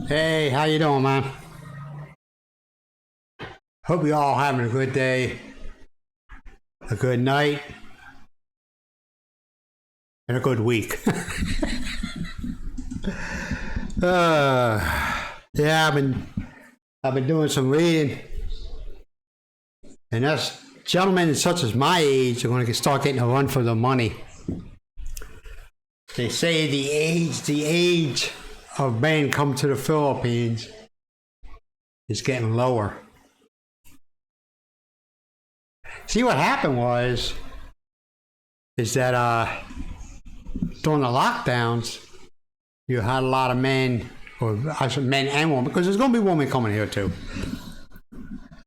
Hey, how you doing, man? Hope you all having a good day, a good night, and a good week. Yeah, I've been doing some reading, and us gentlemen such as my age are going to start getting a run for the money. They say the age of men come to the Philippines is getting lower. See, what happened is that during the lockdowns, you had a lot of men, or I said men and women, because there's going to be women coming here too.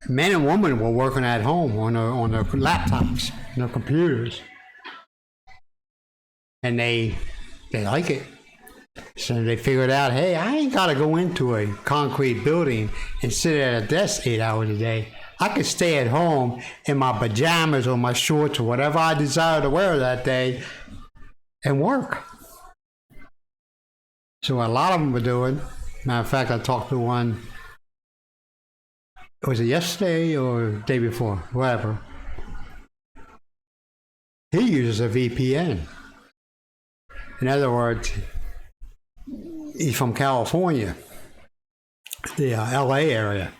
Men and women were working at home on their laptops, and their computers, and they like it. So they figured out, hey, I ain't got to go into a concrete building and sit at a desk 8 hours a day. I could stay at home in my pajamas or my shorts or whatever I desire to wear that day and work. So what a lot of them were doing, matter of fact, I talked to one, was it yesterday or the day before, whatever. He uses a VPN. In other words, he's from California, the LA area.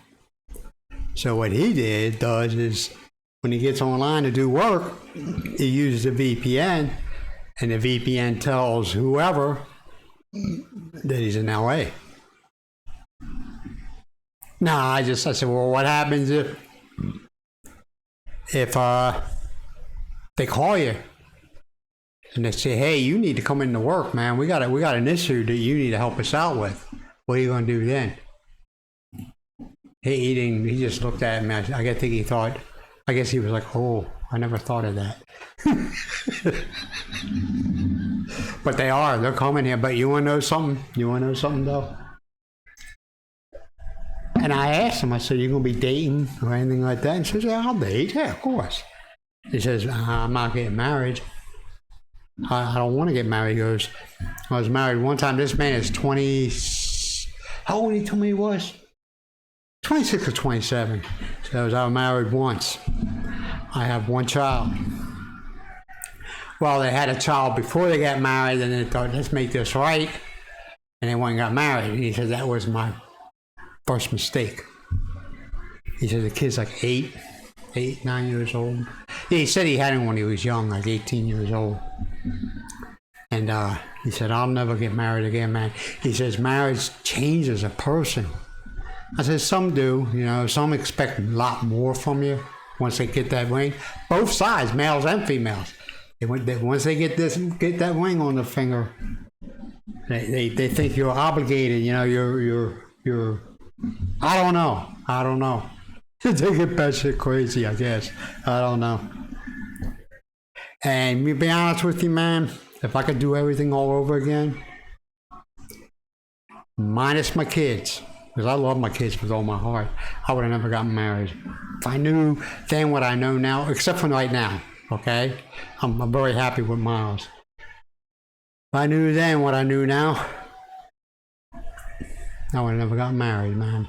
So what he does is when he gets online to do work, he uses a VPN, and the VPN tells whoever that he's in LA. Now I said, well, what happens if they call you and they say, hey, you need to come into work, man. We got an issue that you need to help us out with. What are you gonna do then? He just looked at me. I guess he was like, oh, I never thought of that. But they're coming here. But you want to know something? Though? And I asked him, I said, you going to be dating or anything like that? And he says, yeah, I'll date. Yeah, of course. He says, I'm not getting married. I don't want to get married. He goes, I was married one time. This man is 20. How old he told me he was? 26 or 27. So I was married once. I have one child. Well, they had a child before they got married, and they thought, let's make this right. And they went and got married. And he said, that was my first mistake. He said, the kid's like 9 years old. Yeah, he said he had him when he was young, like 18 years old. And he said, I'll never get married again, man. He says, marriage changes a person. I said, some do, some expect a lot more from you once they get that ring. Both sides, males and females. Once they get that ring on the finger, they think you're obligated, you're I don't know. They get batshit crazy, I guess. I don't know. And to be honest with you, man, if I could do everything all over again, minus my kids, because I love my kids with all my heart, I would have never gotten married. If I knew then what I know now, except for right now, okay? I'm very happy with Miles. If I knew then what I knew now, I would have never gotten married, man.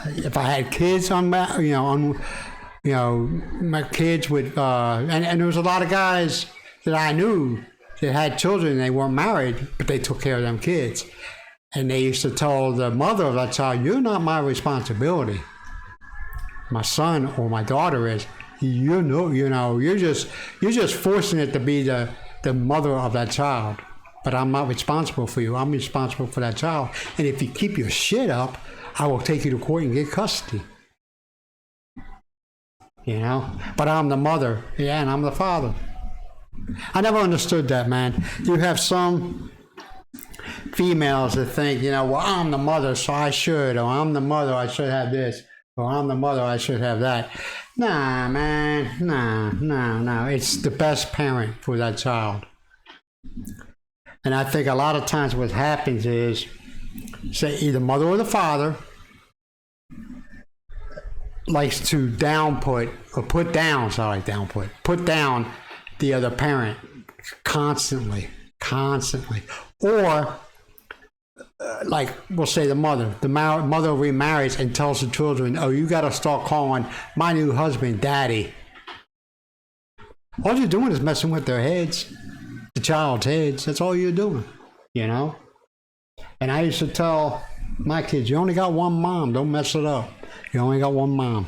If I had kids my kids would, and there was a lot of guys that I knew that had children and they weren't married, but they took care of them kids. And they used to tell the mother of that child, you're not my responsibility. My son or my daughter is. You're just forcing it to be the mother of that child. But I'm not responsible for you. I'm responsible for that child. And if you keep your shit up, I will take you to court and get custody. But I'm the mother, and I'm the father. I never understood that, man. You have some females that think, well, I'm the mother, so I should, or I'm the mother, I should have this, or I'm the mother, I should have that. Nah, man, no. It's the best parent for that child. And I think a lot of times what happens is, say, either mother or the father likes to put down the other parent constantly. constantly. Or, like, we'll say the mother remarries and tells the children, oh, you got to start calling my new husband daddy. All you're doing is messing with their heads, the child's heads. That's all you're doing, you know? And I used to tell my kids, you only got one mom. Don't mess it up. You only got one mom.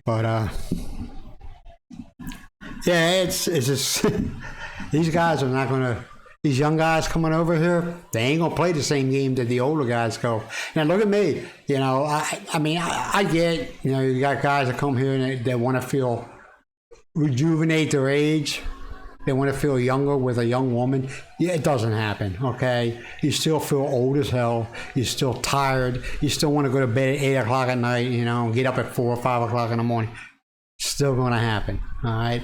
But, yeah, it's just, these guys are not going to, these young guys coming over here, they ain't going to play the same game that the older guys go. Now, look at me. You know, I get, you know, you got guys that come here and they want to feel, rejuvenate their age. They want to feel younger with a young woman. Yeah, it doesn't happen, okay? You still feel old as hell. You're still tired. You still want to go to bed at 8 o'clock at night, you know, and get up at 4 or 5 o'clock in the morning. Still going to happen, all right?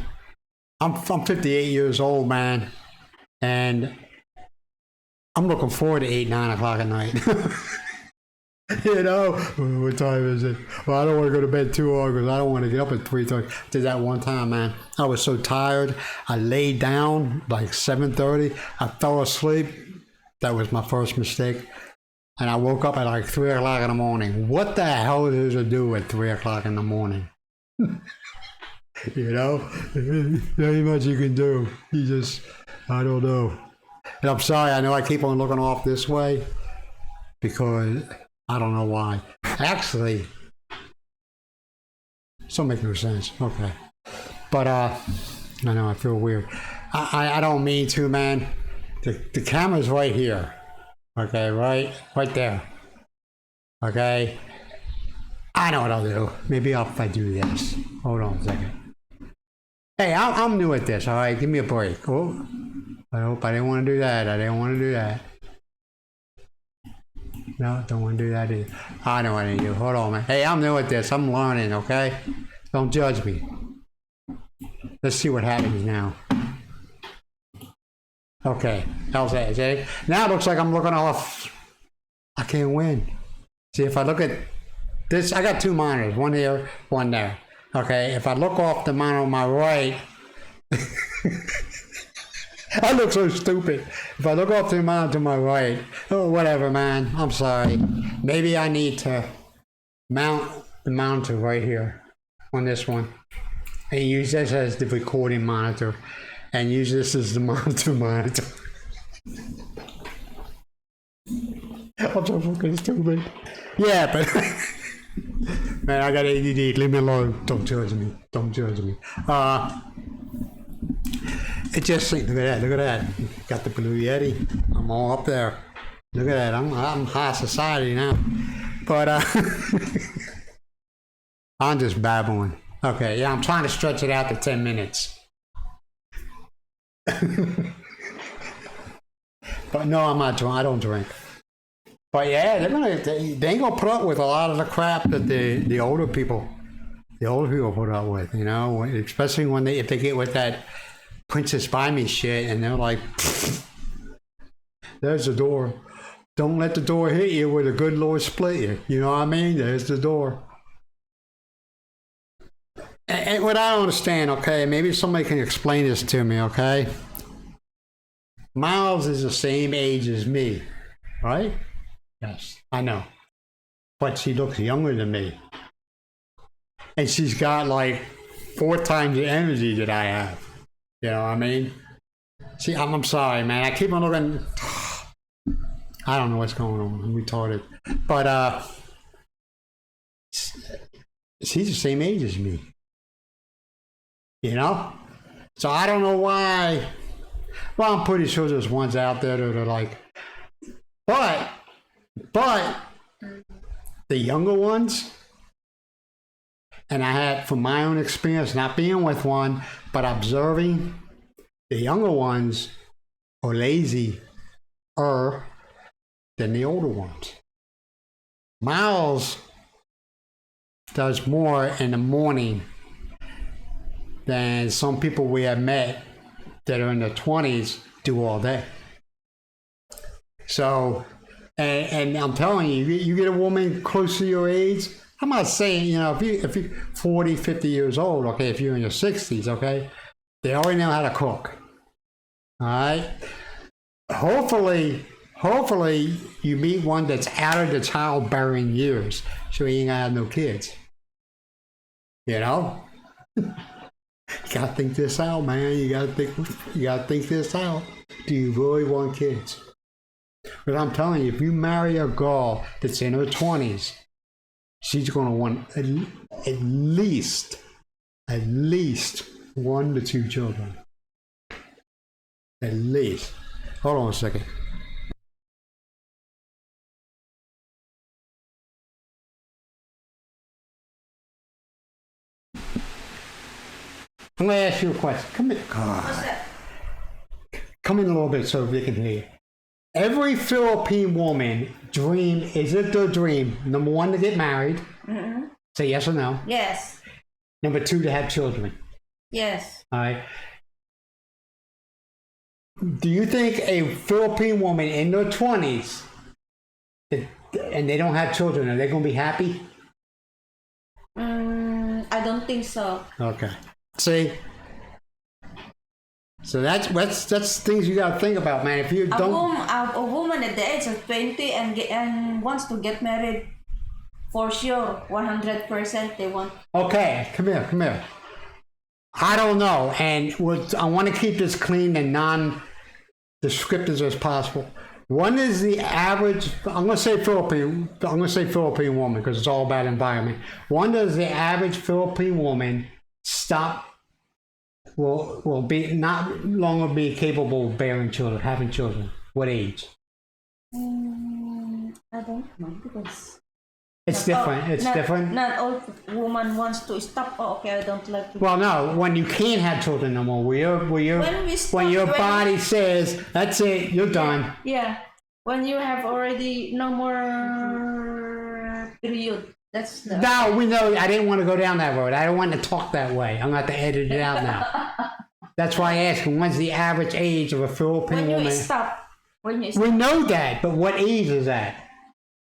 I'm 58 years old, man, and I'm looking forward to 8, 9 o'clock at night. You know, what time is it? Well, I don't want to go to bed too long because I don't want to get up at 3:30. Did that one time, man. I was so tired. I laid down like 7:30. I fell asleep. That was my first mistake. And I woke up at like 3 o'clock in the morning. What the hell does it do at 3 o'clock in the morning? You know, there ain't much you can do. You just, I don't know. And I'm sorry, I know I keep on looking off this way because I don't know why. Actually, this don't make no sense. Okay. But, I know, I feel weird. I don't mean to, man. The camera's right here. Okay, right there. Okay. I know what I'll do. Maybe if I do this. Hold on a second. Hey, I'm new at this, all right? Give me a break. Oh, I hope I didn't want to do that. I didn't want to do that. No, don't want to do that either. I know what I need to do. Hold on, man. Hey, I'm new at this. I'm learning, okay? Don't judge me. Let's see what happens now. Okay, how's that? See? Now it looks like I'm looking off. I can't win. See, if I look at this, I got two monitors. One here, one there. Okay, if I look off the monitor on my right, I look so stupid. If I look off the monitor to my right, oh, whatever, man. I'm sorry. Maybe I need to mount the monitor right here on this one. And use this as the recording monitor. And use this as the monitor. I'm so fucking stupid. Yeah, but... Man, I got ADD. Leave me alone. Don't judge me. Don't judge me. It just, look at that. Look at that. Got the Blue Yeti. I'm all up there. Look at that. I'm high society now. But I'm just babbling. Okay, yeah, I'm trying to stretch it out to 10 minutes. But no, I'm not drunk. I don't drink. But yeah, they ain't gonna put up with a lot of the crap that the older people put up with, you know, especially when if they get with that Princess Buy Me shit and they're like, there's the door. Don't let the door hit you where the good Lord split you. You know what I mean? There's the door. And what I don't understand, okay, maybe somebody can explain this to me, okay? Miles is the same age as me, right? Yes, I know. But she looks younger than me. And she's got like 4 times the energy that I have. You know what I mean? See, I'm sorry, man. I keep on looking. I don't know what's going on. I'm retarded. But she's the same age as me. You know? So I don't know why. Well, I'm pretty sure there's ones out there that are like, but the younger ones, and I had, from my own experience, not being with one, but observing, the younger ones are lazier than the older ones. Miles does more in the morning than some people we have met that are in their 20s do all day. So, and I'm telling you, you get a woman close to your age, I'm not saying, you know, if you're 40, 50 years old, okay, if you're in your 60s, okay, they already know how to cook. All right. Hopefully you meet one that's out of the childbearing years, so he ain't gonna have no kids. You know? You gotta think this out, man. You gotta think this out. Do you really want kids? But I'm telling you, if you marry a girl that's in her 20s, she's gonna want at least 1 to 2 children. At least. Hold on a second. I'm gonna ask you a question. Come in. What's that? Come in a little bit so we can hear you. Every Philippine woman is it their dream? Number 1, to get married. Mm-hmm. Say yes or no. Yes. Number 2, to have children. Yes. All right. Do you think a Philippine woman in their 20s, and they don't have children, are they going to be happy? I don't think so. Okay. See? So that's things you got to think about, man. If you don't... A woman at the age of 20 and wants to get married, for sure, 100% they want. Okay, come here. I don't know, and I want to keep this clean and non-descriptive as possible. One is the average. I'm going to say Philippine woman because it's all about environment. One does the average Philippine woman stop? Will be not longer be capable of bearing children, having children. What age? I don't know because. It's different. Different. Not all woman wants to stop. Oh, okay, I don't like to. Well, no. When you can't have children no more, when your body says that's it, you're done. Yeah, when you have already no more period. That's the. No, we know. I didn't want to go down that road. I don't want to talk that way. I'm going to have to edit it out now. That's why I asked him, when's the average age of a Philippine woman? When you stop. We know that, but what age is that?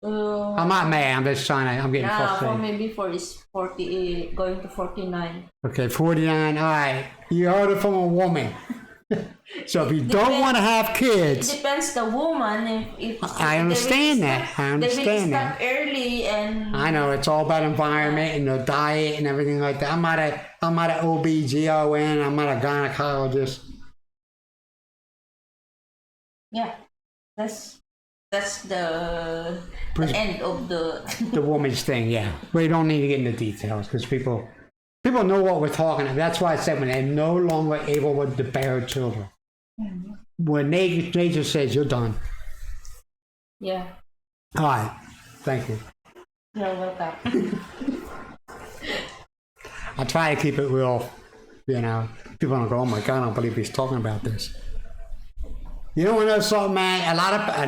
I'm not mad. I'm just I'm getting frustrated. For me before is 40, going to 49. Okay, 49. All right. You heard it from a woman. So if you don't want to have kids, it depends the woman. If I understand that. I understand that. Stop early and. I know it's all about environment and the diet and everything like that. I'm not an OBGYN. I'm not a gynecologist. Yeah, that's the end of the woman's thing. Yeah, we don't need to get into details because people know what we're talking about. That's why I said when they're no longer able to bear children. Mm-hmm. When nature says you're done. Yeah. All right. Thank you. You're welcome. I try to keep it real. People don't go, oh my God, I don't believe he's talking about this. You know what I know, man? And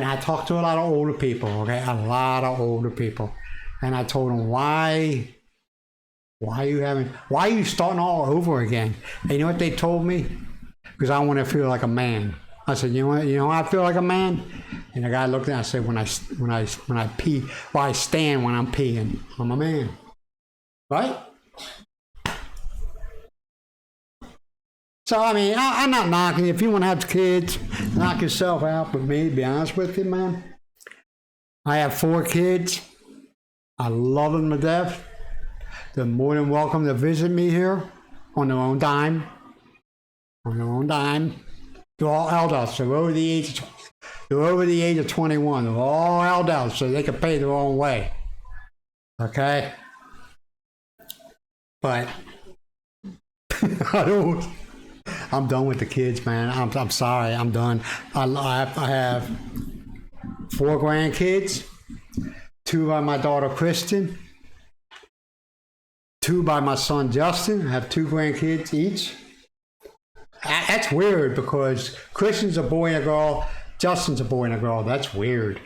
I talk to a lot of older people, okay? A lot of older people. And I told them, why are you starting all over again? And you know what they told me? Because I want to feel like a man. I said, you know I feel like a man? And the guy looked at me and I said, when I pee, I stand when I'm peeing. I'm a man. Right? So, I mean, I'm not knocking you. If you want to have kids, knock yourself out. But me, to be honest with you, man, I have 4 kids. I love them to death. They're more than welcome to visit me here on their own dime. They're all adults. They're over the age of 21. They're all adults, so they can pay their own way. Okay? But I'm done with the kids, man. I'm sorry. I'm done. I have 4 grandkids. 2 by my daughter Kristen. 2 by my son Justin. I have 2 grandkids each. That's weird because Kristen's a boy and a girl. Justin's a boy and a girl. That's weird.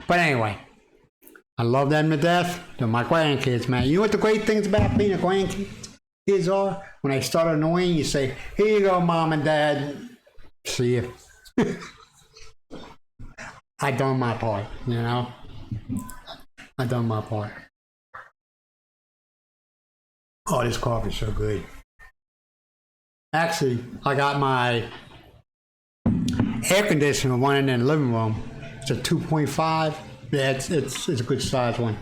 But anyway, I love them to death. They're my grandkids, man. You know what the great things about being a grandkid are? When they start annoying, you say, here you go, Mom and Dad. See you. I done my part, I done my part. Oh, this coffee's so good. Actually, I got my air conditioner one in the living room. It's a 2.5. Yeah, it's a good size one.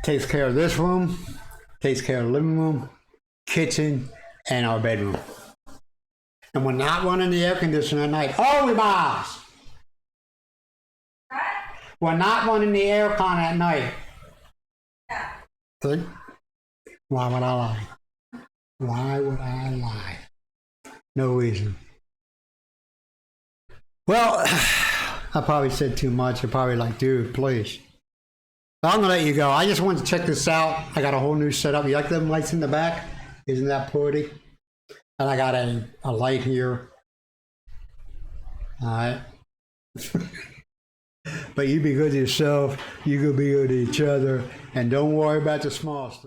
Takes care of this room, takes care of the living room, kitchen, and our bedroom. And we're not running the air conditioner at night. Oh, we boss! We're not running the aircon at night. Good. Why would I lie? Why would I lie? No reason. Well, I probably said too much. You're probably like, dude, please. But I'm gonna let you go. I just wanted to check this out. I got a whole new setup. You like them lights in the back? Isn't that pretty? And I got a light here. All right. But you be good to yourself. You go be good to each other. And don't worry about the small stuff.